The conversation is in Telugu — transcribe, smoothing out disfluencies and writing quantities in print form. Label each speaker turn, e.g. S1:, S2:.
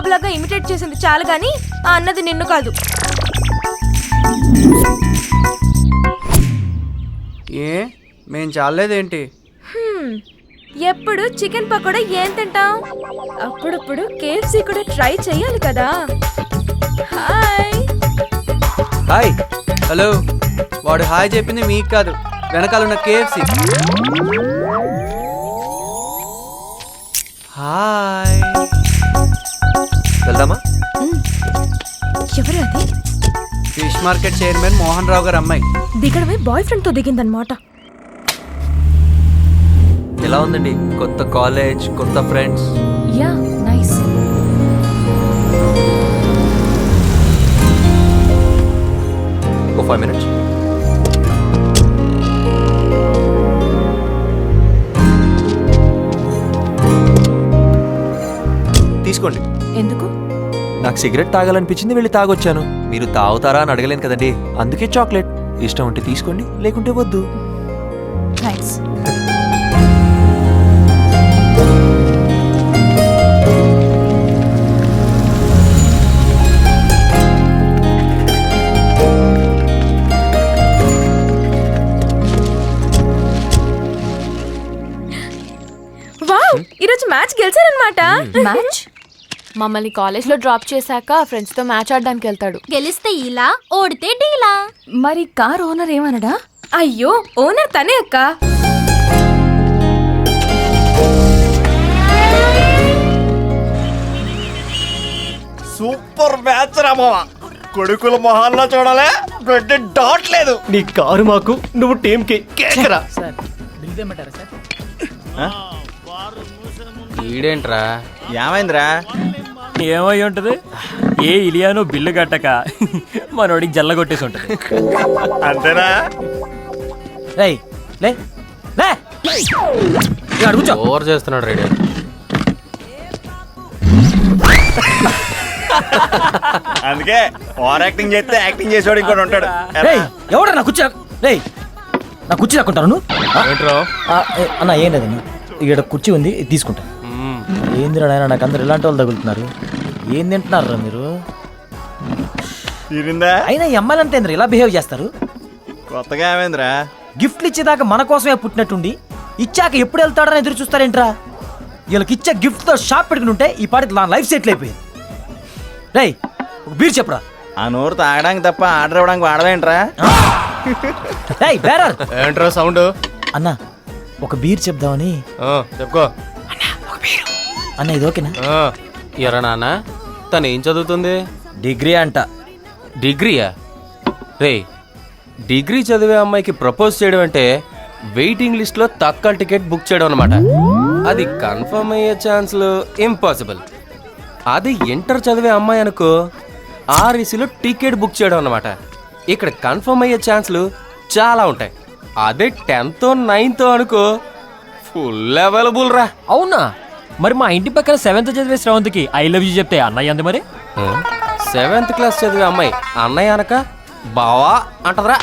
S1: బాబులాగా ఇమిటేట్ చేసింది చాలు గాని ఆ అన్నది నిన్ను కాదు.
S2: ఏ మేం చాలేదేంటి?
S1: ఎప్పుడు చికెన్ పకోడా ఏం తింటాం? అప్పుడప్పుడు KFC కూడా ట్రై చెయ్యాలి కదా. హాయ్.
S2: హాయ్. హలో. వాడు హాయ్ చెప్పింది మీకు కాదు, వెనకాల ఉన్న KFC. హాయ్.
S3: వెళ్దామా?
S1: ఎవరు అది?
S2: Fish market chairman Mohan Rao గారు అమ్మాయి.
S1: దిగడమే బాయ్ ఫ్రెండ్ తో దిగిందనమాట.
S3: ఎలా ఉందండి కొత్త కాలేజ్, కొత్త friends?
S1: Yeah nice.
S3: Oh 5 minutes. తీసుకోండి.
S1: ఎందుకు?
S3: నాకు సిగరెట్ తాగాలనిపించింది, వెళ్ళి తాగొచ్చాను. మీరు తాగుతారా అని అడగలేను కదండి, అందుకే చాక్లెట్. ఇష్టం ఉంటే తీసుకోండి, లేకుంటే వద్దు.
S1: థ్యాంక్స్. వావ్, ఈరోజు మ్యాచ్ గెలిచారనమాట.
S4: మ్యాచ్? మమ్మల్ని కాలేజ్లో డ్రాప్ చేశాక ఫ్రెండ్స్తో మ్యాచ్ ఆడడానికి వెళ్తాడు.
S5: గెలిస్తే ఇలా, ఓడితే డీలా.
S1: మరి కార్ ఓనర్ ఏమనడా? అయ్యో, ఓనర్ తనే అక్క.
S6: Super match Rama. కొడుకుల మొహాల్లో చూడాలే, బ్లడ్ డాట్ లేదు. నీ కారు మాకు, నువ్వు టీమ్ కి కేకరా.
S2: ఈడేంట్రా?
S6: ఏమైందిరా?
S7: ఏమై ఉంటది? ఏ ఇలియానో బిల్లు కట్టక మనోడికి జల్ల కొట్టేసి ఉంటది.
S6: అంతేనా?
S2: ఓవర్ చేస్తున్నాడు రెడీ.
S6: అందుకే ఓవర్ యాక్టింగ్ చేస్తే యాక్టింగ్ చేసేవాడు ఇంకోటి ఉంటాడు.
S8: ఎవడ నా కుర్చీ నా కుర్చీ రాకుంటాను అన్న. ఏం లేదన్న, ఇక్కడ కుర్చీ ఉంది, తీసుకుంటా. ఏందిరా నాయన, నాకు అందరు ఇలాంటి వాళ్ళు తగులుతున్నారు. ఏం తింటున్నారా మీరు? అయినా ఈ అమ్మాయిలంటే ఏంద్ర ఇలా బిహేవ్ చేస్తారు?
S6: కొత్తగా ఏమైందిరా?
S8: గిఫ్ట్లు ఇచ్చేదాకా మన కోసమే పుట్టినట్టుండి ఇచ్చాక ఎప్పుడు వెళ్తాడని ఎదురు చూస్తారేంట్రా? వీళ్ళకి ఇచ్చే గిఫ్ట్ తో షాప్ పెట్టుకుని ఉంటే ఈ పాటికి నా లైఫ్ సెటిల్ అయిపోయింది. రేయ్, ఒక బీర్ చెప్పరా.
S6: ఆ నోరు తాగడానికి తప్ప ఆర్డర్ ఇవ్వడానికి వాడవేంట్రా?
S2: ఏంట్రా సౌండ్?
S8: అన్న ఒక బీర్ చెప్దామని.
S2: చెప్పుకో
S8: అన్న, ఇది ఓకేనా?
S2: ఎరా నాన్న, తను ఏం చదువుతుంది?
S8: డిగ్రీ అంట.
S2: డిగ్రీయా? రే, డిగ్రీ చదివే అమ్మాయికి ప్రపోజ్ చేయడం అంటే వెయిటింగ్ లిస్ట్ లో తక్కువ టికెట్ బుక్ చేయడం అనమాట. అది కన్ఫర్మ్ అయ్యే ఛాన్స్లు ఇంపాసిబుల్. అది ఇంటర్ చదివే అమ్మాయి అనుకో, RECలో టికెట్ బుక్ చేయడం అనమాట. ఇక్కడ కన్ఫర్మ్ అయ్యే ఛాన్స్లు చాలా ఉంటాయి. అదే 10th 9th అనుకో, ఫుల్ అవైలబుల్ రా.
S7: అవునా? మరి మా ఇంటి పక్కన 7th చదివే శ్రవంతికి ఐ లవ్ యూ చెప్తే అన్నయ్య అంది. మరి
S2: 7th క్లాస్ చదివే అమ్మాయి అన్నయ్య అనక బావా అంటదరా.